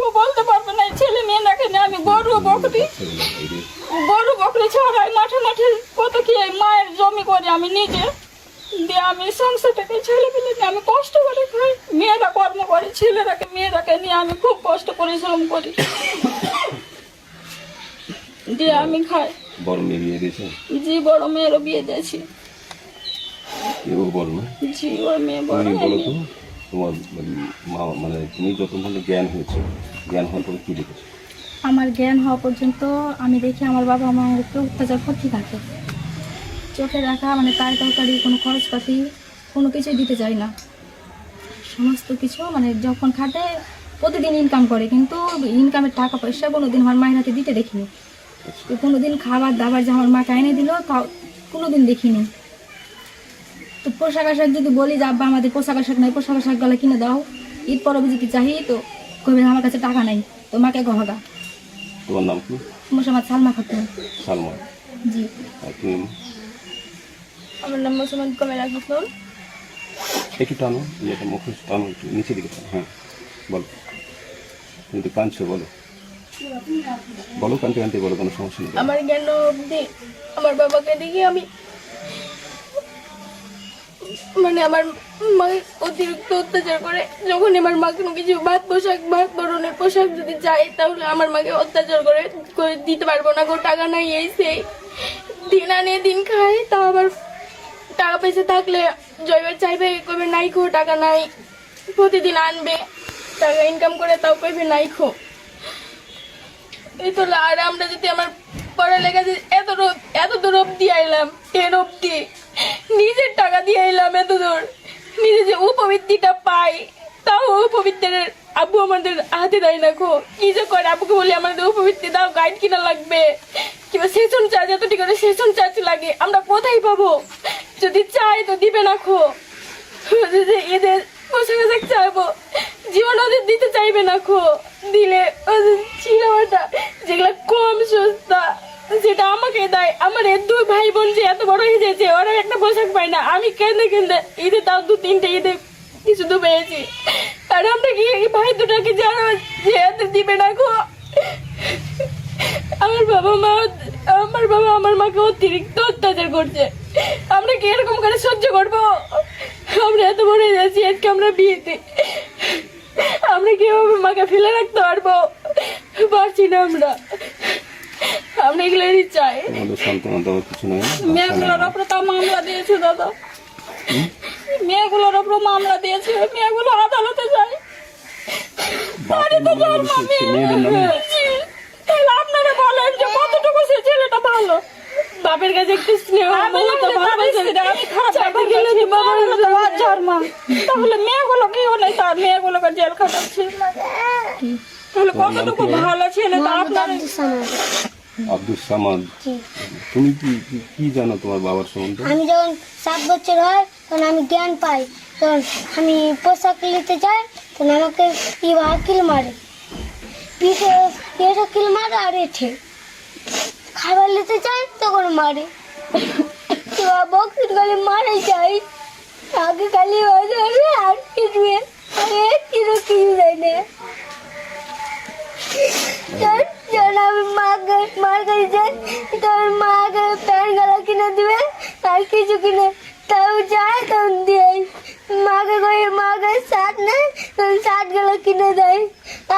ও বলতে পারবে না, ছেলে মেয়ে নাকি না। আমি গরু বকরি ছড়াই মাঠে মাঠে, কত কি মায়ের জমি করে আমি নিজে দিয়ে আমি সংসারটাকে ছেলে পেলে নিয়ে আমি কষ্ট করে খাই। মেয়েরা কর্ম করে, মেয়েরাকে নিয়ে আমি খুব কষ্ট পরিশ্রম করি দিয়ে আমি খাই। বড় মেয়ে বিয়ে দিয়েছে? জি, বড় মেয়েরও বিয়ে দিয়েছি। ও বড় না? জি, ওর মেয়ে বড়। তুমি বলো তো, তোমার মা মানে তুমি যতক্ষণ জ্ঞান হয়েছে, জ্ঞান হওয়ার পরে কি দেখেছো? আমার জ্ঞান হওয়া পর্যন্ত আমি দেখি আমার বাবা আমাকে অত্যাচার করতে থাকে। চোখে রাখা মানে তরকারি কোনো খরচপাতি কোনো কিছুই দিতে চাই না। সমস্ত কিছু মানে যখন খাটে প্রতিদিন ইনকাম করে, কিন্তু ইনকামের টাকা পয়সা কোনো দিন আমার মায়ের হাতে দিতে দেখিনি। তো কোনো দিন খাবার দাবার যে আমার মাকে এনে দিল তাও কোনো দিন দেখিনি। তো পোশাক আশাক যদি বলি যে আব্বা আমাদের পোশাক আশাক নাই, পোশাক আশাক গলা কিনে দাও, ঈদ পরবে যদি চাহি তো কবে আমার কাছে টাকা নাই, তো মাকে গহগা। তোমার নাম কি? মোসাম্মদ সালমা খাতুন। সালমা। জি। আর তুমি? আমার নাম মোসাম্মদ কমেলা খাতুন। একটু টানো, এটা মুখে টানো, একটু নিচে দিকে টানো। হ্যাঁ বলো, তুমি তো কাঁদছো, বলো বলো, কাঁদতে কাঁদতে বলো, কোনো সমস্যা নেই। আমার জ্ঞান অবধি আমার বাবাকে দেখি আমি মানে আমার মা অতিরিক্ত অত্যাচার করে। যখন আমার মা কোনো কিছু ভাত বরণের পোশাক যদি চাই, তাহলে আমার মাকে অত্যাচার করে দিতে পারবো না, টাকা নাই এই সেই, দিন আনে দিন খায়। তাও আবার টাকা পয়সা থাকলে জয়বার চাইবে, কবে নাই খো, টাকা নাই, প্রতিদিন আনবে টাকা ইনকাম করে, তাও কইবে নাই খো। এই তো আর আমরা যদি আমার পড়ালেখা এত দূর অব্দি আইলাম, 10 অব্দি নিজের টাকা দিয়ে আইলাম এত দূর, নিজে যে উপবৃত্তিটা পাই তাও উপবৃত্তির আব্বু আমাদের হাতে দেয় না খো। কি যে করে, আব্বুকে বলি আমাদের উপবৃত্তি দাও, গাইড কিনা লাগবে, কিংবা সেশন চার্জ এতটি করে সেশন চার্জ লাগে, আমরা কোথায় পাবো? যদি চাই তো দিবে না খো। এদের পোশাক আশাক চাইবো, জীবন ওদের দিতে চাইবে না খো। দিলে চিনাটা যেগুলো কম সস্তা যেটা আমাকে দেয়। আমার এর 2 ভাই বোন যে এত বড় হয়ে যাচ্ছে, ওরা একটা পোশাক পায় না। আমি কেঁদে ঈদে তাও 2-3টে ঈদে কিছু তো পেয়েছি। আর আমরা কি ভাই দুটাকে জানো যে এত দিবে না খো। আমার বাবা আমার মাকে অতিরিক্ত অত্যাচার করছে। আমরা কি এরকম করে সহ্য করবো? আমরা এত বড় হয়ে যাচ্ছি, আজকে আমরা বিয়েতে আমরা কিভাবে মাকে ফেলে রাখতে পারবো? পারছি না আমরা এগুলোরই চাই। মেয়েগুলোর ওপরে তাও মামলা দিয়েছে দাদা, মেয়েগুলোর ওপরে মামলা দিয়েছে, মেয়েগুলো আদালতে যায়। তাহলে আপনারা বলেন যে কতটুকু সে ছেলেটা ভালো, বাপের কাছে একটু স্নেহ তাহলে মেয়েগুলো কি হলে তার মেয়েগুলোকে জেল খাটাচ্ছে, তাহলে কতটুকু ভালো ছেলে তা আপনার। আব্দুল সামাদ, তুমি কি জানো তোমার বাবার সম্বন্ধে? আমি যখন 7 বছর হয় তখন আমি জ্ঞান পাই, তখন আমি পোশাক নিতে যাই, তখন আমাকে কিল মারে, পিঠে কিল মারে আর এঠে খাবার নিতে চাই তখন মারে। বকরির গালে মারে যাই, আগে খালি আর কিছু কিছু যায় না। যখন আমি মার কাছে যাই তখন মাকে প্যান্ট গালা কিনে দিবে আর কিছু কিনে, তাও যায় তখন দিয়ে মাকে শার্ট নেয়, তখন শার্ট গালা কিনে দেয়,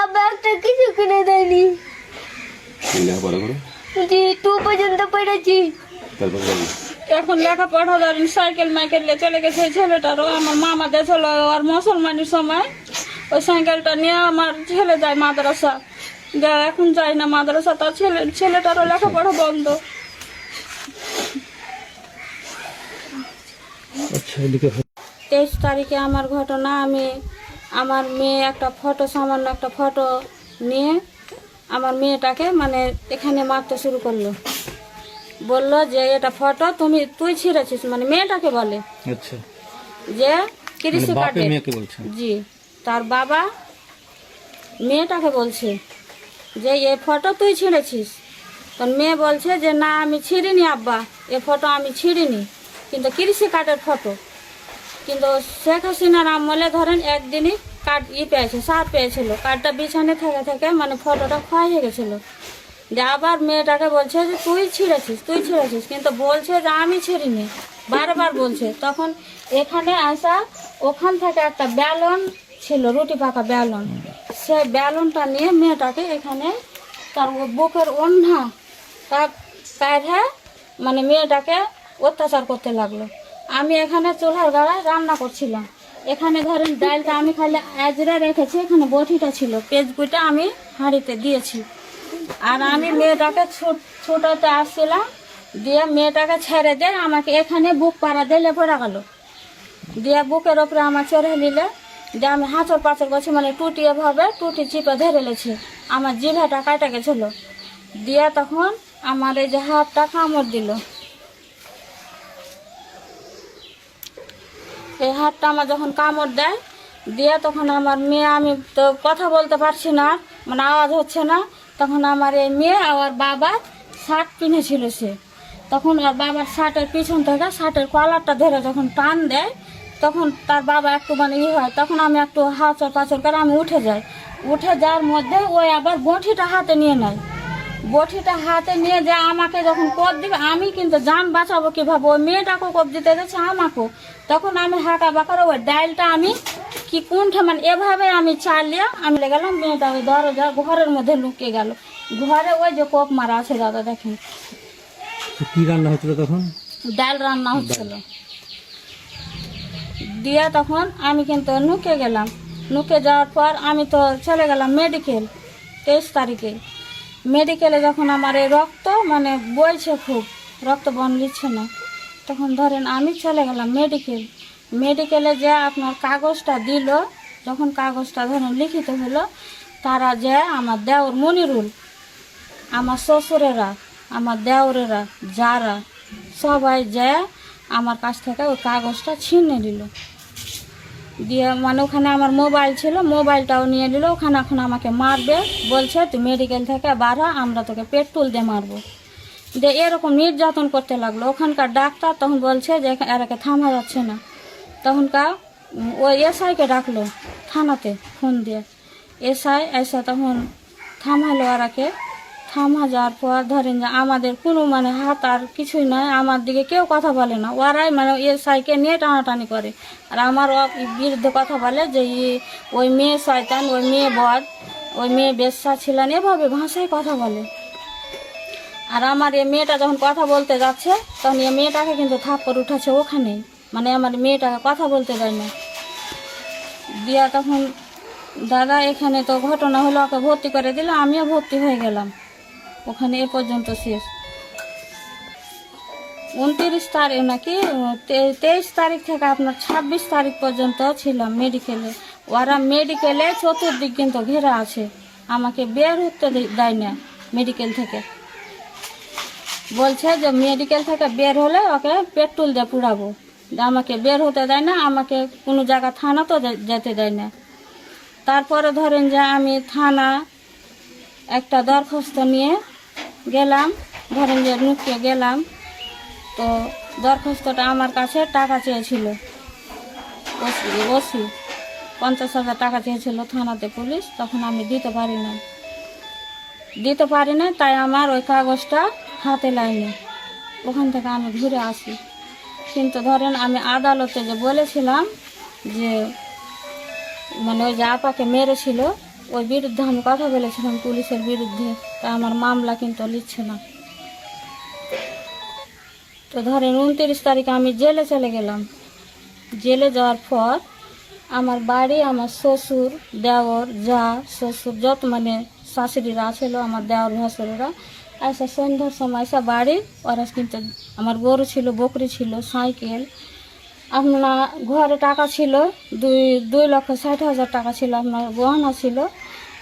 আবার একটা কিছু কিনে দেয়নি। জি, 2 পর্যন্ত পড়েছি। এখন লেখাপড়া ধরেন সাইকেল মাইকেল নিয়ে চলে গেছে ছেলেটারও। আমার মামা দিয়েছিল আর মুসলমানের সময়, ওই সাইকেলটা নিয়ে আমার ছেলে যায় মাদ্রাসা, এখন যায় না মাদ্রাসা, তার ছেলেটারও লেখাপড়া বন্ধ। 23 তারিখে আমার ঘটনা। আমার মেয়ে একটা ফটো, সামান্য একটা ফটো নিয়ে আমার মেয়েটাকে মানে এখানে মারতে শুরু করলো। বললো যে এটা ফটো তুই ছিঁড়েছিস, মানে মেয়েটাকে বলে। আচ্ছা, যে কৃষি কাটে। জি, তার বাবা মেয়েটাকে বলছে যে এই ফটো তুই ছিঁড়েছিস। তখন মেয়ে বলছে যে না আমি ছিঁড়িনি আব্বা, এ ফটো আমি ছিঁড়িনি, কিন্তু কৃষি কার্ডের ফটো। কিন্তু শেখ হাসিনার আমলে ধরেন একদিনই কার্ড পেয়েছে, সার পেয়েছিল, কার্ডটা বিছানে থেকে থেকে মানে ফটোটা ক্ষয় হয়ে গেছিলো। যে আবার মেয়েটাকে বলছে যে তুই ছিঁড়েছিস, কিন্তু বলছে যে আমি ছিঁড়িনি, বারবার বলছে। তখন এখানে আসা, ওখান থেকে একটা ব্যালন ছিল, রুটি পাকা ব্যালন, সে ব্যালনটা নিয়ে মেয়েটাকে এখানে তার বুকের ওন্না তার প্যারে মানে মেয়েটাকে অত্যাচার করতে লাগলো। আমি এখানে চুলার গাড়ায় রান্না করছিলাম, এখানে ধরেন ডালটা আমি খালি আজরা রেখেছি, এখানে বটিটা ছিল, পেঁচগুইটা আমি হাঁড়িতে দিয়েছি। আর আমি মেয়েটাকে ছুটাতে আসছিলাম, দিয়ে মেয়েটাকে ছেড়ে দিয়ে আমাকে এখানে বুক পাড়া দিলে পড়ে গেল, দিয়ে বুকের ওপরে আমার চড়ে নিলে, দিয়ে আমি হাঁচর পাচর করছি, মানে টুটি এভাবে টুটি চিপে ধরে লেছি, আমার জিভাটা কাটা গেছিল। দিয়ে তখন আমার এই যে হাতটা কামড় দিল, এই হাতটা আমার যখন কামড় দেয়, দিয়ে তখন আমার মেয়ে, আমি তো কথা বলতে পারছি না, মানে আওয়াজ হচ্ছে না, তখন আমার এই মেয়ে আর বাবা শার্ট কিনেছিল, সে তখন ওর বাবার শার্টের পিছন থেকে শার্টের কলারটা ধরে যখন টান দেয়, তখন তার বাবা একটু মানে হয়, তখন আমি একটু হাঁচর পাচর করে আমি উঠে যাই। উঠে যাওয়ার মধ্যে ওই আবার বটিটা হাতে নিয়ে নেয়, বটিটা হাতে নিয়ে যে আমাকে যখন কোপ দিবে, আমি কিন্তু জান বাঁচাবো কীভাবে, ওই মেয়েটাকেও কোপ দিতে যাচ্ছে আমাকেও। তখন আমি হাঁটা বাঁকার ওই ডাইলটা আমি কি কোনটা মানে এভাবে আমি চালিয়ে আমি গেলাম, মেয়েটা ওই দরজা ঘরের মধ্যে লুকিয়ে গেল, ঘরে ওই যে কোপ মারা আছে দাদা দেখেন। কি রান্না হচ্ছিল তখন? ডাল রান্না হচ্ছিল। দিয়ে তখন আমি কিন্তু নুকে গেলাম, নুকে যাওয়ার পর আমি তো চলে গেলাম মেডিকেল 23 তারিখে। মেডিকেলে যখন আমার এই রক্ত মানে বইছে, খুব রক্ত বন নিচ্ছে না, তখন ধরেন আমি চলে গেলাম মেডিকেলে যে আপনার কাগজটা দিল, যখন কাগজটা ধরেন লিখিত হলো, তারা যে আমার দেওর মনিরুল, আমার শ্বশুরেরা, আমার দেওরেরা, যারা সবাই যে আমার কাছ থেকে ওই কাগজটা ছিনে নিল, দিয়ে মানে ওখানে আমার মোবাইল ছিল, মোবাইলটাও নিয়ে নিল। ওখানে এখন আমাকে মারবে বলছে, তুই মেডিকেল থেকে বাড়া, আমরা তোকে পেট্রোল দিয়ে মারবো, দিয়ে এরকম নির্যাতন করতে লাগলো। ওখানকার ডাক্তার তখন বলছে যে এরাকে থামা যাচ্ছে না, তখনকার ওই এসআইকে ডাকলো থানাতে ফোন দিয়ে, এসআই এসে তখন থামালো ওরাকে। থামা যাওয়ার পর ধরেন যে আমাদের কোনো মানে হাত আর কিছুই নয়, আমার দিকে কেউ কথা বলে না, ওরাই মানে এসআইকে নিয়ে টানাটানি করে, আর আমার বিরুদ্ধে কথা বলে যে ওই মেয়ে শয়তান, ওই মেয়ে বদ, ওই মেয়ে বেশ্যা ছিলেন, এভাবে ভাষায় কথা বলে। আর আমার এই মেয়েটা যখন কথা বলতে যাচ্ছে, তখন এই মেয়েটাকে কিন্তু থাপ্পড় উঠেছে ওখানেই, মানে আমার মেয়েটাকে কথা বলতে দেয় না। দিয়া তখন দাদা এখানে তো ঘটনা হলো, ওকে ভর্তি করে দিল, আমিও ভর্তি হয়ে গেলাম ওখানে, এ পর্যন্ত শেষ। 29 তারিখ নাকি 23 তারিখ থেকে আপনার 26 তারিখ পর্যন্ত ছিলাম মেডিকেলে। ওরা মেডিকেলে চতুর্দিক কিন্তু ঘেরা আছে, আমাকে বের হতে দেয় না মেডিকেল থেকে, বলছে যে মেডিকেল থেকে বের হলে ওকে পেট্রোল দিয়ে পুড়াবো, আমাকে বের হতে দেয় না, আমাকে কোনো জায়গা থানা তো যেতে দেয় না। তারপরে ধরেন যে আমি থানা একটা দরখাস্ত নিয়ে গেলাম, ধরেন যে নুকে গেলাম, তো দরখাস্তটা আমার কাছে টাকা চেয়েছিল, ওসি 50,000 টাকা চেয়েছিল থানাতে পুলিশ, তখন আমি দিতে পারি না, তাই আমার ওই কাগজটা হাতে লাইনি, ওখান থেকে আমি ঘুরে আসি। কিন্তু ধরেন আমি আদালতে যে বলেছিলাম যে মানে ওই যে আপাকে মেরেছিল, ওই বিরুদ্ধে আমি কথা বলেছিলাম পুলিশের বিরুদ্ধে, তা আমার মামলা কিন্তু নিচ্ছে না। তো ধরেন 29 তারিখে আমি জেলে চলে গেলাম। জেলে যাওয়ার পর আমার বাড়ি, আমার শ্বশুর, দেওর, যা শ্বশুর যত মানে শাশুড়িরা ছিল, আমার দেওর ভাসুরেরা এসে সন্ধ্যার সময় এসে বাড়ি, ওরা কিন্তু আমার গরু ছিল, বকরি ছিল, সাইকেল, আপনার ঘরে টাকা ছিল 2,60,000 টাকা ছিল, আপনার গহনা ছিল,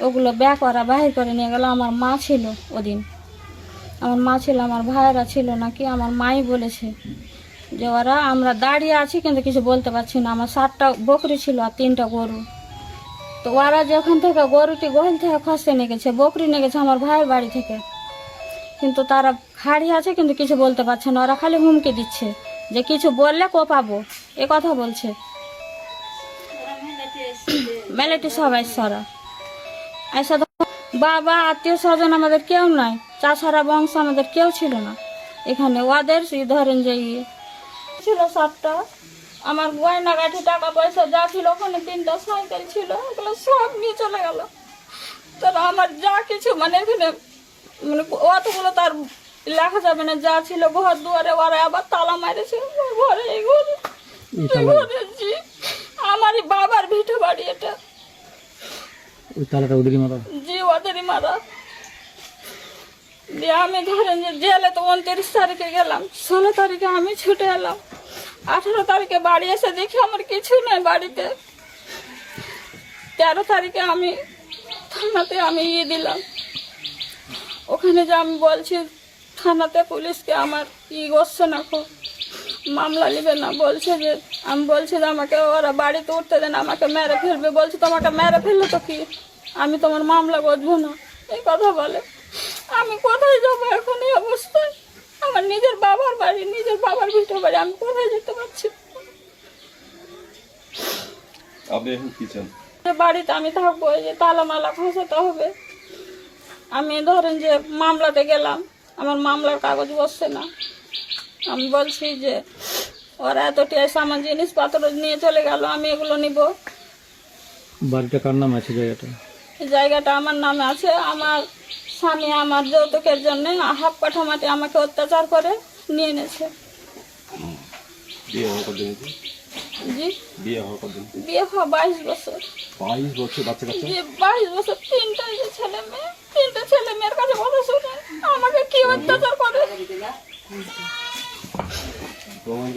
ওগুলো ব্যাগ ওরা বাহির করে নিয়ে গেল। আমার মা ছিল ওদিন, আমার মা ছিল, আমার ভাইয়েরা ছিল নাকি, আমার মাই বলেছে যে ওরা আমরা দাঁড়িয়ে আছি কিন্তু কিছু বলতে পারছি না। আমার 7টা বকরি ছিল আর 3টা গরু, তো ওরা যখন থেকে গরুটি গোয়াল থেকে খসে নিয়ে গেছে, বকরি নিয়ে গেছে আমার ভাইয়ের বাড়ি থেকে, কিন্তু তারা খাড়ি আছে কিন্তু কিছু বলতে পারছে না, ওরা খালি হুমকি দিচ্ছে যে কিছু বললে কোপাবো, এ কথা বলছে। মেলেটি সবাই সরা এসে বাবা আত্মীয় স্বজন আমাদের কেউ নাই, চাষারা বংশ আমাদের কেউ ছিল না এখানে। ওদের ধরেন যে ছিল 7টা, আমার গয়নাগাঠি টাকা পয়সা যা ছিল, ওখানে 3টা সাইকেল ছিল, ওগুলো সব নিয়ে চলে গেল। তারা আমার যা কিছু মানে এখানে মানে অতগুলো তার লেখা যাবে না, যা ছিল ঘর দুয়ারে ওরা আবার তালা মারেছে ঘরে। আমারই বাবার ভিটে বাড়ি এটা। ওই তালাটা ওদেরই মারা? জি, ওদেরই মারা। দিয়ে আমি ধরেন যে জেলে তো 29 তারিখে গেলাম, 16 তারিখে আমি ছুটে এলাম, 18 তারিখে বাড়ি এসে দেখি আমার কিছু নেই বাড়িতে। 13 তারিখে আমি থানাতে আমি দিলাম, ওখানে যে আমি বলছি থানাতে পুলিশকে আমার করছে না, খুব মামলা নেবে না, বলছে যে আমি বলছি যে আমাকে ওরা বাড়িতে উঠতে দেন, আমাকে মেরে ফেলবে। বলছে তোমাকে মেরে ফেললে তো কি, আমি তোমার মামলা করবো না, এই কথা বলে। আমি কোথায় যাবো এখন এই অবস্থায়? আমার নিজের বাবার বাড়ি, নিজের বাবার ভিটে বাড়ি, আমি কোথায় যেতে পারছি? আপনি এখন কি চান? বাড়িতে আমি থাকবো, এই যে তালা মালা খসাতে হবে। আমি ধরেন যে মামলাতে গেলাম, আমার মামলার কাগজ বসছে না। আমি বলছি যে ওরা এতটি এসে আমার জিনিসপত্র নিয়ে চলে গেল, আমি এগুলো নিব। বাড়িটা কার নামে আছে জায়গাটা? এই জায়গাটা আমার নামে আছে। আমার স্বামী আমার যৌতুকের জন্য হাফ কাঠা মাটি আমাকে অত্যাচার করে নিয়ে এনেছে। বিয়ে হওয়ার কতদিন? জি, বিয়ে হওয়ার কতদিন? বিয়ে হওয়া 22 বছর। 22 বছর? বাচ্চা কাচ্চা? জি, 22 বছর। 3টা ছেলে মেয়ে, 3টা ছেলে মেয়ের কাছে কথা শুনে আমাকে কি অত্যাচার করে। প্রমাণ